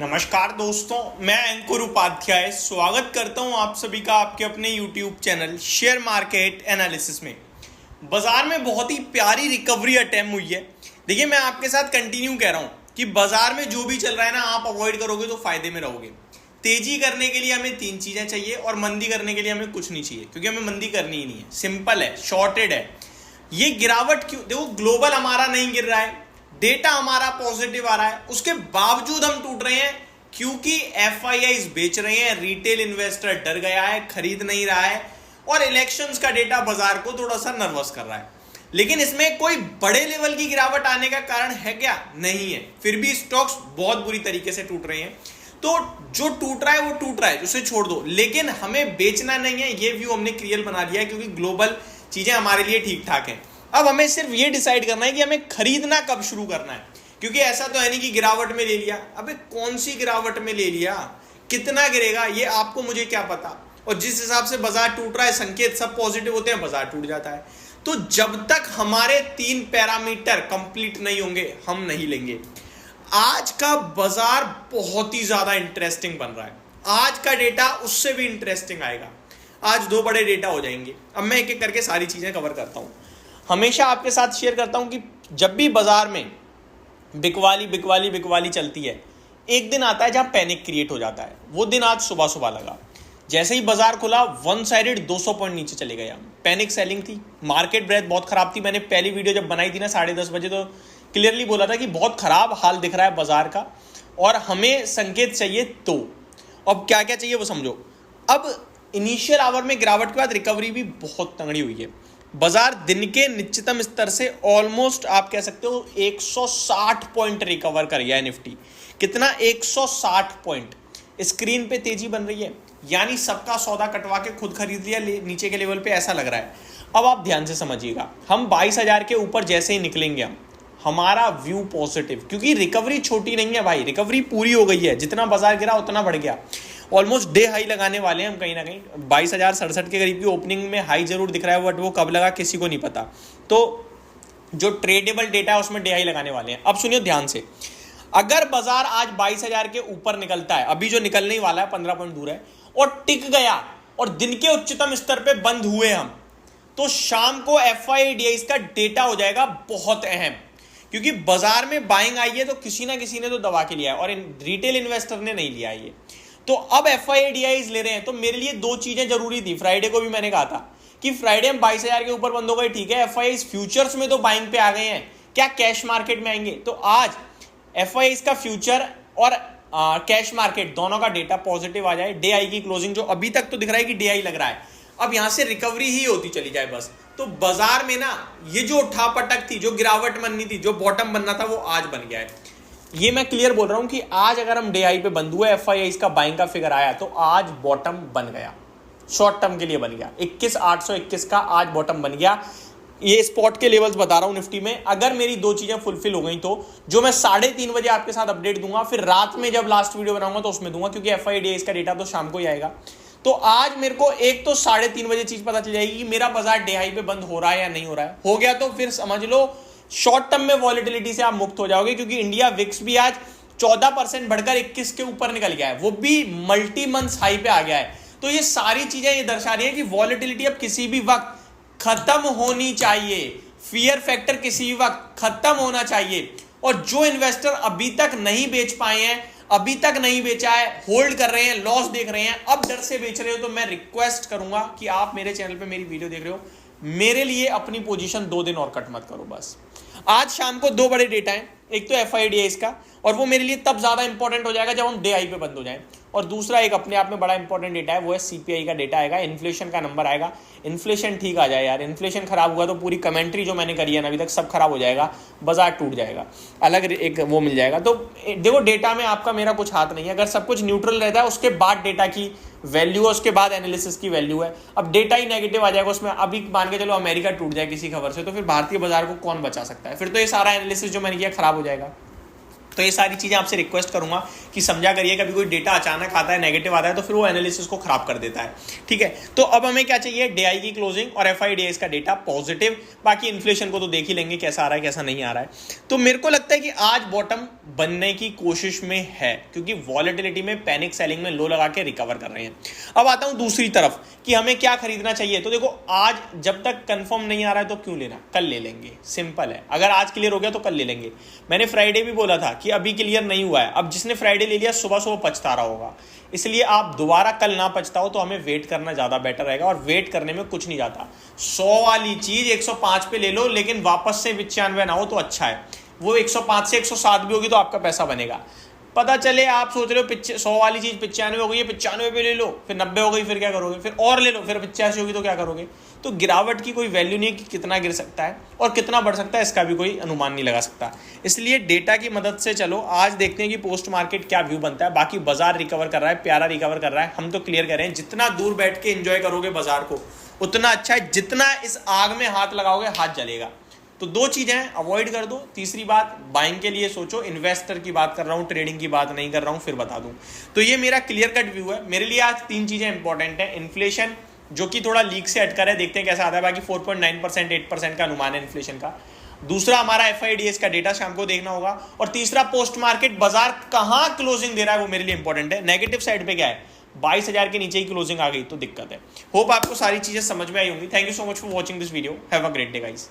नमस्कार दोस्तों, मैं अंकुर उपाध्याय स्वागत करता हूं आप सभी का आपके अपने YouTube channel share market analysis में। बाजार में बहुत ही प्यारी रिकवरी अटेम्प्ट हुई है। देखिए, मैं आपके साथ कंटिन्यू कह रहा हूं कि बाजार में जो भी चल रहा है ना, आप अवॉइड करोगे तो फायदे में रहोगे। तेजी करने के लिए हमें 3 चीजें चाहिए और मंदी करने के लिए हमें कुछ नहीं चाहिए, क्योंकि हमें मंदी करनी ही नहीं है। सिंपल है, शॉर्टेड है। ये गिरावट क्यों? देखो, ग्लोबल हमारा नहीं गिर रहा है, डेटा हमारा पॉजिटिव आ रहा है, उसके बावजूद हम टूट रहे हैं क्योंकि एफआईआईज बेच रहे हैं, रिटेल इन्वेस्टर डर गया है, खरीद नहीं रहा है, और इलेक्शंस का डेटा बाजार को थोड़ा सा नर्वस कर रहा है। लेकिन इसमें कोई बड़े लेवल की गिरावट आने का कारण है क्या? नहीं है। फिर भी स्टॉक्स बहुत बुरी तरीके से टूट रहे हैं। तो जो टूट रहा है वो टूट रहा है, उसे छोड़ दो, लेकिन हमें बेचना नहीं है। ये व्यू हमने क्लियर बना लिया है, क्योंकि ग्लोबल चीजें हमारे लिए ठीक ठाक हैं। अब हमें सिर्फ ये डिसाइड करना है कि हमें खरीदना कब शुरू करना है, क्योंकि ऐसा तो है नहीं कि गिरावट में ले लिया। अबे कौन सी गिरावट में ले लिया, कितना गिरेगा ये आपको मुझे क्या पता। और जिस हिसाब से बाजार टूट रहा है, संकेत सब पॉजिटिव होते हैं, बाजार टूट जाता है। तो जब तक हमारे 3 पैरामीटर कंप्लीट नहीं होंगे, हम नहीं लेंगे। आज का बाजार बहुत ही ज्यादा इंटरेस्टिंग बन रहा है। आज का डेटा उससे भी इंटरेस्टिंग आएगा। आज 2 बड़े डेटा हो जाएंगे। अब मैं एक एक करके सारी चीजें कवर करता हूं। हमेशा आपके साथ शेयर करता हूं कि जब भी बाजार में बिकवाली चलती है, एक दिन आता है जहां पैनिक क्रिएट हो जाता है। वो दिन आज सुबह लगा। जैसे ही बाजार खुला, वन साइडेड 200 पॉइंट नीचे चले गया। पैनिक सेलिंग थी, मार्केट ब्रेथ बहुत खराब थी। मैंने पहली वीडियो जब बनाई थी ना 10:30 बजे, तो क्लियरली बोला था कि बहुत खराब हाल दिख रहा है बाजार का और हमें संकेत चाहिए। तो अब क्या क्या चाहिए वो समझो। अब इनिशियल आवर में गिरावट के बाद रिकवरी भी बहुत तगड़ी हुई है। बाजार दिन के निश्चितम स्तर से ऑलमोस्ट आप कह सकते हो 160 पॉइंट रिकवर कर गया है निफ्टी। कितना? 160 पॉइंट। स्क्रीन पे तेजी बन रही है, यानी सबका सौदा कटवा के खुद खरीद लिया नीचे के लेवल पे, ऐसा लग रहा है। अब आप ध्यान से समझिएगा, हम 22,000 के ऊपर जैसे ही निकलेंगे हमारा व्यू पॉजिटिव, क्योंकि रिकवरी छोटी नहीं है भाई, रिकवरी पूरी हो गई है। जितना बाजार गिरा उतना बढ़ गया। ऑलमोस्ट डे हाई लगाने वाले हैं हम कहीं ना कहीं। 22,067 के करीब की ओपनिंग में हाई जरूर दिख रहा है, बट वो कब लगा किसी को नहीं पता। तो जो ट्रेडेबल डेटा है उसमें डे हाई लगाने वाले हैं। अब सुनियो ध्यान से, अगर बाजार आज 22,000 के ऊपर निकलता है, अभी जो निकलने ही वाला है 15 पॉइंट दूर है, और टिक गया और दिन के उच्चतम स्तर पे बंद हुए हम, तो शाम को एफआईआईडीआईज का डेटा हो जाएगा बहुत अहम। क्योंकि बाजार में बाइंग आई है तो किसी ना किसी ने तो दबा के लिया है, और रिटेल इन्वेस्टर ने नहीं लिया है ये। तो अब एफआईआईडीआईज ले रहे हैं, तो मेरे लिए 2 चीजें जरूरी थी। फ्राइडे को भी मैंने कहा था कि फ्राइडे हम 22,000 के ऊपर बंद हो गए, ठीक है। एफआईआईज फ्यूचर्स में तो बाइंग पे आ गए हैं, क्या कैश मार्केट में आएंगे? तो आज एफआईआईज का फ्यूचर और कैश मार्केट दोनों का डेटा पॉजिटिव आ जाए। डे आई की क्लोजिंग जो अभी तक तो दिख रहा है कि डे आई लग रहा है, अब यहां से रिकवरी ही होती चली जाए बस। तो बाजार में ना ये जो उठापटक थी, जो गिरावट बननी थी, जो बॉटम बनना था, वो आज बन गया है। ये मैं क्लियर बोल रहा हूं कि आज अगर हम डे आई पे बंद हुए, एफआईआई का बाइंग का फिगर आया, तो आज बॉटम बन गया, शॉर्ट टर्म के लिए बन गया। 21,821 का आज बॉटम बन गया। ये स्पॉट के लेवल्स बता रहा हूं निफ्टी में। अगर मेरी 2 चीजें फुलफिल हो गई तो जो मैं 3:30 बजे आपके साथ अपडेट दूंगा, फिर रात में जब लास्ट वीडियो बनाऊंगा तो उसमें दूंगा, क्योंकि एफआईआई का डेटा तो शाम को ही आएगा। तो आज मेरे को एक तो 3:30 बजे चीज पता चल जाएगी कि मेरा बाजार डे हाई पे बंद हो रहा है या नहीं हो रहा है। हो गया तो फिर समझ लो शॉर्ट टर्म में वॉलेटिलिटी से आप मुक्त हो जाओगे, क्योंकि इंडिया विक्स भी आज 14% बढ़कर 21 के ऊपर निकल गया है, वो भी मल्टी मंथ हाई पे आ गया है। तो ये सारी चीजें ये दर्शा रही है कि वॉलेटिलिटी अब किसी भी वक्त खत्म होनी चाहिए, फियर फैक्टर किसी भी वक्त खत्म होना चाहिए। और जो इन्वेस्टर अभी तक नहीं बेच पाए हैं, अभी तक नहीं बेचा है, होल्ड कर रहे हैं, लॉस देख रहे हैं, अब डर से बेच रहे हो, तो मैं रिक्वेस्ट करूंगा कि आप मेरे चैनल पे मेरी वीडियो देख रहे हो, मेरे लिए अपनी पोजीशन 2 दिन और कट मत करो बस। आज शाम को 2 बड़े डेटा हैं, एक तो एफआईआईडीआईज का, और वो मेरे लिए तब ज्यादा इंपॉर्टेंट हो जाएगा जब हम डे आई पे बंद हो जाएं। और दूसरा एक अपने आप में बड़ा इंपॉर्टेंट डेटा है, वो है सीपीआई का डेटा आएगा, इन्फ्लेशन का नंबर आएगा। इन्फ्लेशन ठीक आ जाए यार, इन्फ्लेशन खराब हुआ तो पूरी कमेंट्री जो मैंने करी है ना अभी तक सब खराब हो जाएगा, बाजार टूट जाएगा, अलग एक वो मिल जाएगा। तो देखो, डेटा में आपका मेरा कुछ हाथ नहीं है। अगर सब कुछ न्यूट्रल रहता है, उसके बाद डेटा की वैल्यू है, उसके बाद एनालिसिस की वैल्यू है। अब डेटा ही नेगेटिव आ जाएगा उसमें, अभी मान के चलो अमेरिका टूट जाए किसी खबर से, तो फिर भारतीय बाजार को कौन बचा सकता है? फिर तो ये सारा एनालिसिस जो मैंने किया खराब हो जाएगा। तो ये सारी चीज़ें आपसे रिक्वेस्ट करूंगा कि समझा करिए, कभी कोई डेटा अचानक आता है नेगेटिव आता है तो फिर वो एनालिसिस को खराब कर देता है। ठीक है, तो अब हमें क्या चाहिए, DI की क्लोजिंग और FIDS का डेटा पॉजिटिव, बाकी इन्फ्लेशन को तो देख ही लेंगे कैसा आ रहा है कैसा नहीं आ रहा है। तो मेरे को लगता है कि आज बॉटम बनने की कोशिश में है, क्योंकि वॉलेटिलिटी में पैनिक सेलिंग में लो लगा के रिकवर कर रहे हैं। अब आता हूं दूसरी तरफ कि हमें क्या खरीदना चाहिए। तो देखो, आज जब तक कंफर्म नहीं आ रहा है तो क्यों लेना, कल ले लेंगे, सिंपल है। अगर आज क्लियर हो गया तो कल ले लेंगे। मैंने फ्राइडे भी बोला था कि अभी क्लियर नहीं हुआ है, अब जिसने फ्राइडे ले लिया सुबह सुबह पछता रहा होगा, इसलिए आप दोबारा कल ना पछताओ। तो हमें वेट करना ज्यादा बेटर रहेगा, और वेट करने में कुछ नहीं जाता। 100 वाली चीज 105 पे ले लो, लेकिन वापस से 95 ना हो तो अच्छा है। वो 105 से 107 भी होगी तो आपका पैसा बनेगा। पता चले आप सोच रहे हो 100 वाली चीज 95 हो गई है, 95 पे ले लो, फिर 90 हो गई, फिर क्या करोगे, फिर और ले लो, फिर 85 होगी तो क्या करोगे। तो गिरावट की कोई वैल्यू नहीं है कि कितना गिर सकता है और कितना बढ़ सकता है, इसका भी कोई अनुमान नहीं लगा सकता। इसलिए डेटा की मदद से चलो आज देखते हैं कि पोस्ट मार्केट क्या व्यू बनता है। बाकी बाजार रिकवर कर रहा है, प्यारा रिकवर कर रहा है। हम तो क्लियर कर रहे हैं, जितना दूर बैठ के एंजॉय करोगे बाजार को उतना अच्छा है, जितना इस आग में हाथ लगाओगे हाथ जलेगा। तो दो चीजें अवॉइड कर दो। तीसरी बात, बाइंग के लिए सोचो, इन्वेस्टर की बात कर रहा हूं, ट्रेडिंग की बात नहीं कर रहा हूं, फिर बता दूं। तो ये मेरा क्लियर कट व्यू है। मेरे लिए आज 3 चीजें इंपॉर्टेंट है। इन्फ्लेशन जो कि थोड़ा लीक से अटकर है, देखते हैं कैसा आता है। बाकी 4.9% 8% का अनुमान है इन्फ्लेशन का। दूसरा, हमारा FIDS का डेटा शाम को देखना होगा। और तीसरा, पोस्ट मार्केट बाजार कहां क्लोजिंग दे रहा है वो मेरे लिए इंपॉर्टेंट है। नेगेटिव साइड पे क्या है, 22,000 के नीचे ही क्लोजिंग आ गई तो दिक्कत है। होप आपको सारी चीजें समझ में आई होंगी। Thank you so much for watching this video. Have a great day guys.